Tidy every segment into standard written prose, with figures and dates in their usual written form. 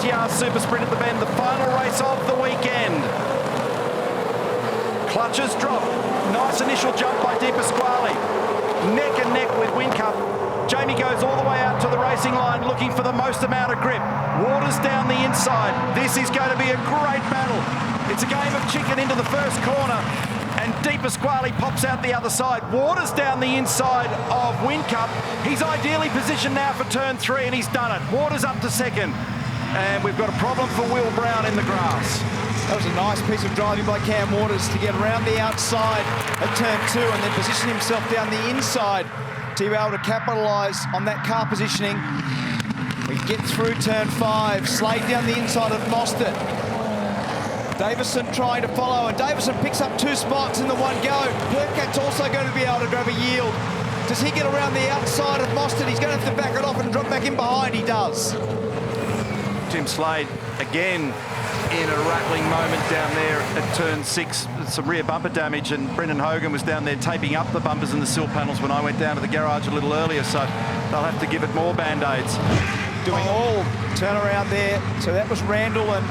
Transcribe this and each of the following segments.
OTR Supersprint at the Bend, the final race of the weekend. Clutches drop. Nice initial jump by Di Pasquale. Neck and neck with Whincup. Jamie goes all the way out to the racing line looking for the most amount of grip. Waters down the inside. This is going to be a great battle. It's a game of chicken into the first corner. And Di Pasquale pops out the other side. Waters down the inside of Whincup. He's ideally positioned now for turn 3, and he's done it. Waters up to second. And we've got a problem for Will Brown in the grass. That was a nice piece of driving by Cam Waters to get around the outside at turn 2 and then position himself down the inside to be able to capitalise on that car positioning. We get through turn 5. Slade down the inside of Mostert. Davison trying to follow, and Davison picks up 2 spots in the one go. Percat's also going to be able to grab a yield. Does he get around the outside of Mostert? He's going to have to back it off and drop back in behind. He does. Tim Slade again in a rattling moment down there at turn 6. Some rear bumper damage, and Brendan Hogan was down there taping up the bumpers and the sill panels when I went down to the garage a little earlier, so they'll have to give it more band-aids. Doing all turnaround there. So that was Randall, and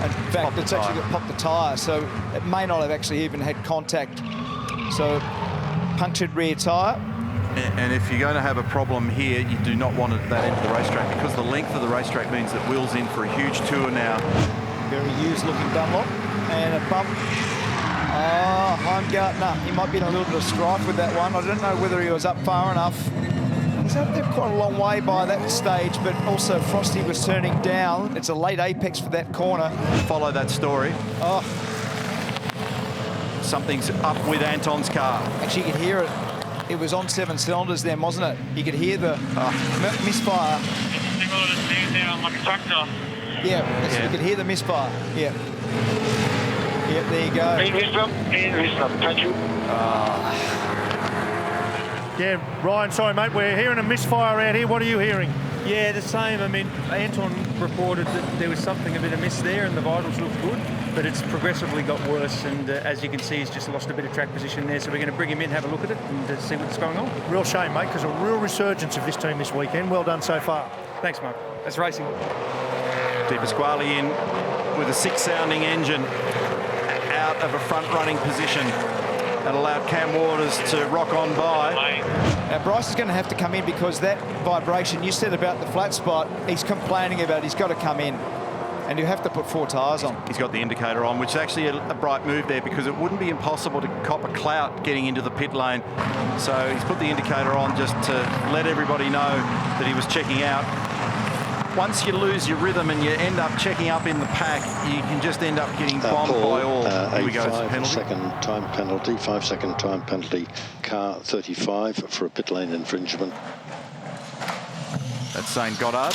in fact, it's actually got popped the tyre, so it may not have actually even had contact. So punctured rear tyre. And if you're going to have a problem here, you do not want it at that end of the racetrack, because the length of the racetrack means that Will's in for a huge tour now. Very used-looking Dunlop, and a bump. Heimgartner, he might be in a little bit of strife with that one. I don't know whether he was up far enough. He's up there quite a long way by that stage, but also Frosty was turning down. It's a late apex for that corner. Follow that story. Oh. Something's up with Anton's car. Actually, you could hear it. It was on 7 cylinders then, wasn't it? You could hear the misfire. Like a tractor. Yeah, you could hear the misfire. Yeah. Yep, there you go. Thank you. Yeah, Ryan, sorry, mate. We're hearing a misfire out here. What are you hearing? Yeah, the same. I mean, Anton reported that there was something a bit amiss there and the vitals looked good, but it's progressively got worse, and as you can see, he's just lost a bit of track position there, so we're going to bring him in, have a look at it and see what's going on. Real shame, mate, because a real resurgence of this team this weekend. Well done so far. Thanks, Mark. That's racing. Di Pasquale in with a 6-sounding engine out of a front-running position. That allowed Cam Waters to rock on by. Now, Bryce is going to have to come in because that vibration you said about the flat spot, he's complaining about. He's got to come in. And you have to put 4 tyres on. He's got the indicator on, which is actually a bright move there, because it wouldn't be impossible to cop a clout getting into the pit lane. So he's put the indicator on just to let everybody know that he was checking out. Once you lose your rhythm and you end up checking up in the pack, you can just end up getting bombed by all. Here we go, penalty. 5-second time penalty, 5-second time penalty, car 35 for a pit lane infringement. That's Zane Goddard.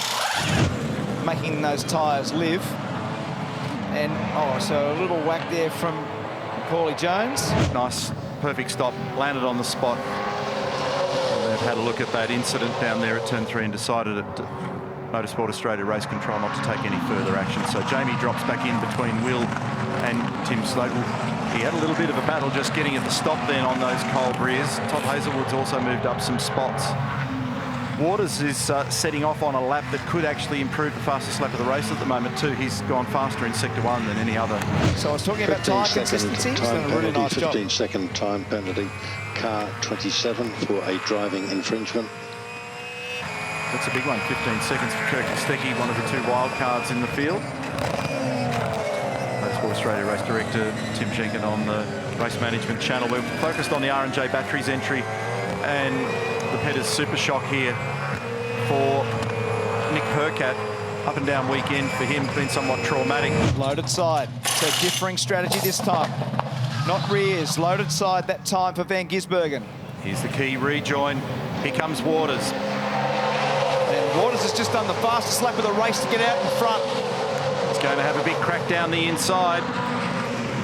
Making those tyres live. And, so a little whack there from Paulie Jones. Nice, perfect stop, landed on the spot. They've had a look at that incident down there at turn 3 and decided at Motorsport Australia Race Control not to take any further action. So Jamie drops back in between Will and Tim Slade. He had a little bit of a battle just getting at the stop then on those cold rears. Todd Hazelwood's also moved up some spots. Waters is setting off on a lap that could actually improve the fastest lap of the race at the moment too. He's gone faster in Sector 1 than any other. So I was talking about tyre consistency. He's done a really nice job. 15-second time penalty, car 27 for a driving infringement. That's a big one, 15 seconds for Kirk Stecki, one of the 2 wild cards in the field. Motorsport Australia Race Director Tim Schenken on the Race Management Channel. We're focused on the R&J Batteries entry and the Petters Super Shock here for Nick Percat. Up and down weekend for him, been somewhat traumatic. Loaded side, so differing strategy this time. Not rears, loaded side that time for Van Gisbergen. Here's the key rejoin. Here comes Waters. And Waters has just done the fastest lap of the race to get out in front. He's going to have a big crack down the inside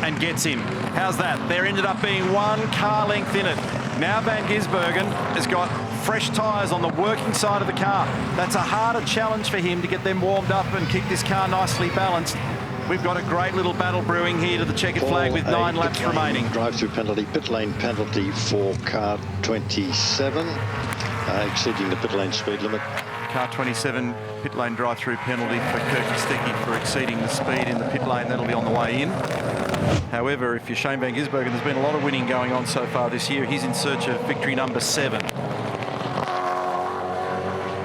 and gets him. How's that? There ended up being 1 car length in it. Now Van Gisbergen has got fresh tyres on the working side of the car. That's a harder challenge for him to get them warmed up and keep this car nicely balanced. We've got a great little battle brewing here to the checkered flag with 9 laps remaining. Drive-through penalty, pit lane penalty for car 27, exceeding the pit lane speed limit. Car 27 pit lane drive-through penalty for Kirky Sticky for exceeding the speed in the pit lane. That'll be on the way in. However, if you're Shane Van Gisbergen, there's been a lot of winning going on so far this year. He's in search of victory number 7.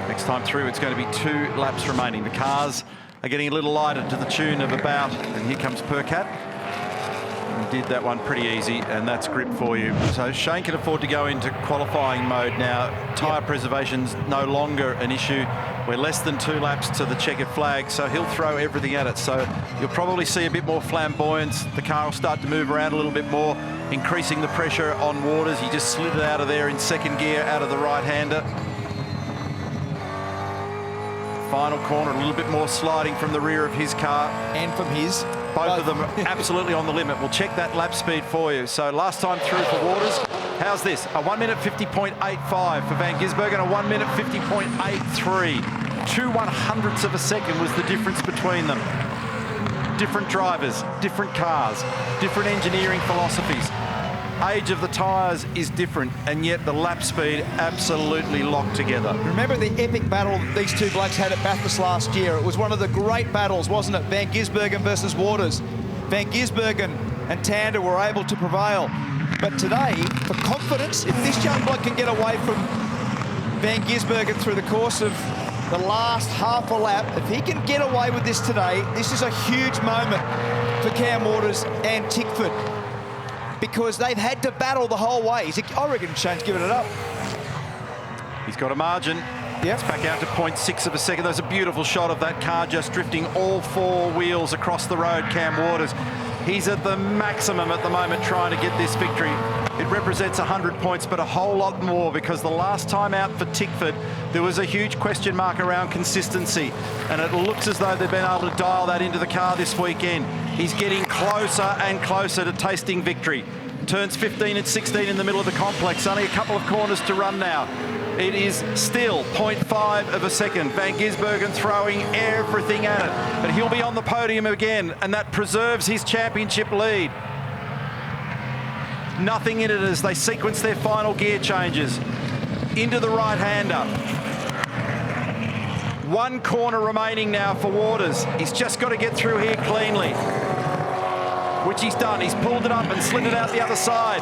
Next time through, it's going to be 2 laps remaining. The cars are getting a little lighter to the tune of about, and here comes Percat. Did that one pretty easy, and that's grip for you. So Shane can afford to go into qualifying mode now. Tyre preservation's no longer an issue. We're less than 2 laps to the checkered flag, so he'll throw everything at it. So you'll probably see a bit more flamboyance. The car will start to move around a little bit more, increasing the pressure on Waters. He just slid it out of there in second gear, out of the right-hander. Final corner, a little bit more sliding from the rear of his car. And from his. Both of them absolutely on the limit. We'll check that lap speed for you. So last time through for Waters, how's this? A 1 minute 50.85 for Van Gisbergen, a 1 minute 50.83. 2/100ths of a second was the difference between them. Different drivers, different cars, different engineering philosophies. Age of the tyres is different, and yet the lap speed absolutely locked together. Remember the epic battle that these two blokes had at Bathurst last year? It was one of the great battles, wasn't it? Van Gisbergen versus Waters. Van Gisbergen and Tander were able to prevail. But today, for confidence, if this young bloke can get away from Van Gisbergen through the course of the last half a lap, if he can get away with this today, this is a huge moment for Cam Waters and Tickford, because they've had to battle the whole way. I reckon Shane's giving it up. He's got a margin. Yep. It's back out to 0.6 of a second. There's a beautiful shot of that car just drifting all 4 wheels across the road, Cam Waters. He's at the maximum at the moment trying to get this victory. It represents 100 points, but a whole lot more, because the last time out for Tickford, there was a huge question mark around consistency, and it looks as though they've been able to dial that into the car this weekend. He's getting closer and closer to tasting victory. Turns 15 and 16 in the middle of the complex. Only a couple of corners to run now. It is still 0.5 of a second. Van Gisbergen throwing everything at it, but he'll be on the podium again, and that preserves his championship lead. Nothing in it as they sequence their final gear changes. Into the right-hander. 1 corner remaining now for Waters. He's just got to get through here cleanly, which he's done. He's pulled it up and slid it out the other side.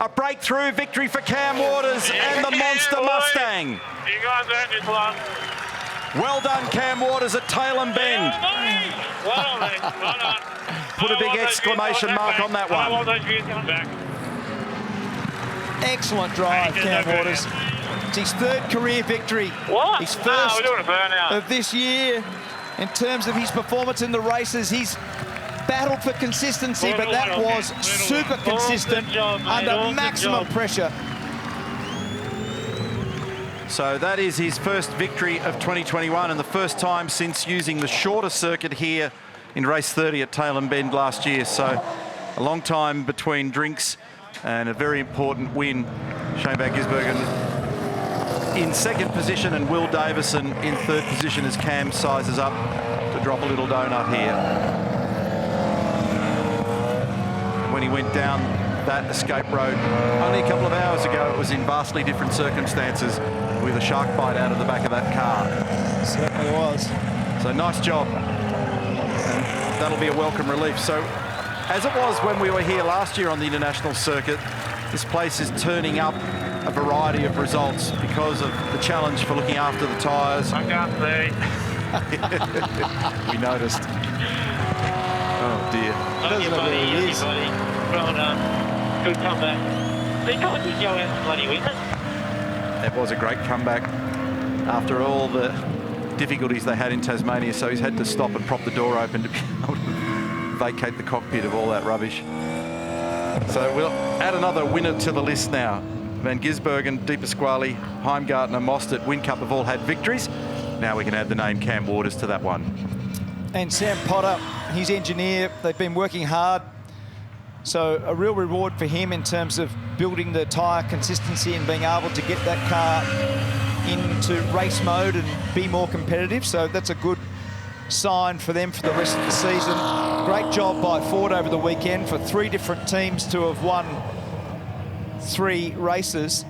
A breakthrough victory for Cam Waters and the Monster Mustang. You guys earned this one. Well done, Cam Waters at Tailem Bend. Well done, mate. Well done. Put a big exclamation mark on that I want one. those views coming back. Excellent drive, Cam Waters. It's his 3rd career victory. What? His No, first we're doing a burnout. of this year. In terms of his performance in the races, he's battled for consistency, but that was super consistent under maximum pressure. So that is his first victory of 2021, and the first time since using the shorter circuit here in race 30 at Tailem Bend last year. So a long time between drinks and a very important win. Shane Van Gisbergen in 2nd position, and Will Davison in 3rd position as Cam sizes up to drop a little donut here. When he went down that escape road only a couple of hours ago, it was in vastly different circumstances with a shark bite out of the back of that car. Certainly was. So nice job, and that'll be a welcome relief. So as it was when we were here last year on the international circuit, this place is turning up a variety of results because of the challenge for looking after the tyres. I can't see. We noticed. Oh dear. Love you, buddy. Love you, buddy. Well done. Good comeback. They can't just go out and bloody win it. It was a great comeback after all the difficulties they had in Tasmania, so he's had to stop and prop the door open to be able to vacate the cockpit of all that rubbish. So we'll add another winner to the list now. Van Gisbergen, De Pasquale, Heimgartner, Mostert, Whincup have all had victories. Now we can add the name Cam Waters to that one. And Sam Potter, his engineer, they've been working hard. So a real reward for him in terms of building the tyre consistency and being able to get that car into race mode and be more competitive. So that's a good sign for them for the rest of the season. Great job by Ford over the weekend for 3 different teams to have won 3 races.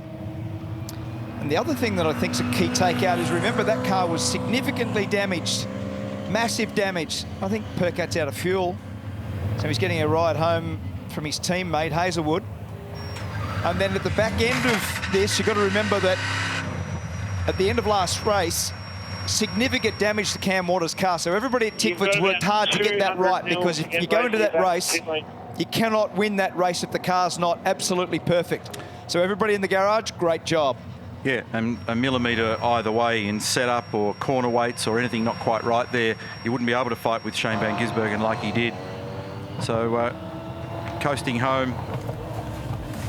And the other thing that I think is a key takeout is, remember, that car was significantly damaged, massive damage. I think Percat's out of fuel, so he's getting a ride home from his teammate, Hazelwood. And then at the back end of this, you've got to remember that at the end of last race, significant damage to Cam Waters' car. So everybody at Tickford's worked hard to get that right, because if you go into that race, you cannot win that race if the car's not absolutely perfect. So everybody in the garage, great job. Yeah, and a millimetre either way in setup or corner weights or anything not quite right there, you wouldn't be able to fight with Shane Van Gisbergen like he did. So coasting home.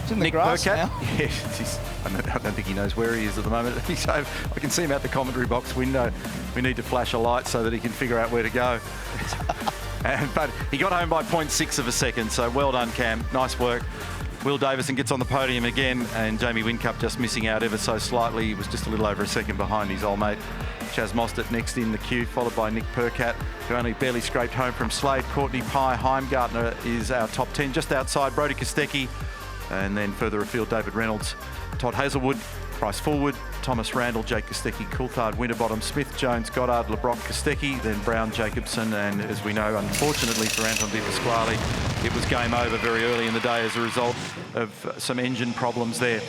It's in the Nick grass Percat. now. Yeah, I don't think he knows where he is at the moment. So I can see him out the commentary box window. We need to flash a light so that he can figure out where to go. But he got home by 0.6 of a second, so well done, Cam. Nice work. Will Davison gets on the podium again, and Jamie Whincup just missing out ever so slightly. He was just a little over a second behind his old mate Chaz Mostert next in the queue, followed by Nick Percat, who only barely scraped home from Slade. Courtney Pye, Heimgartner is our top 10, just outside Brodie Kostecki, and then further afield David Reynolds, Todd Hazelwood, Bryce Fullwood, Thomas Randall, Jake Kostecki, Coulthard, Winterbottom, Smith, Jones, Goddard, LeBrock, Kostecki, then Brown, Jacobson, and as we know, unfortunately for Anton De Pasquale, it was game over very early in the day as a result of some engine problems there.